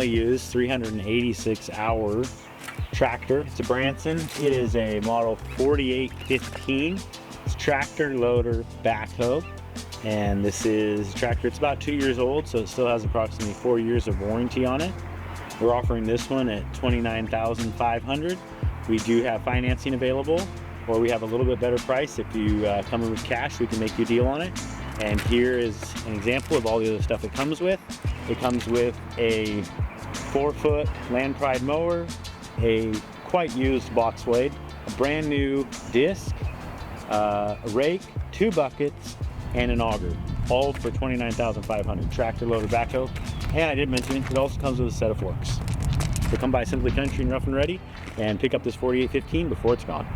currently used 386 hour tractor. It's a Branson. It is a model 4815. It's tractor, loader, backhoe. And this is a tractor, it's about 2 years old, so it still has approximately 4 years of warranty on it. We're offering this one at $29,500. We do have financing available, or we have a little bit better price. If you come in with cash, we can make you a deal on it. And here is an example of all the other stuff it comes with. It comes with a 4-foot Land Pride mower, a quite used box blade, a brand new disc, a rake, 2 buckets, and an auger, all for $29,500. Tractor, loader, backhoe, and I did mention it also comes with a set of forks. So come by Simply Country and Rough and Ready and pick up this 4815 before it's gone.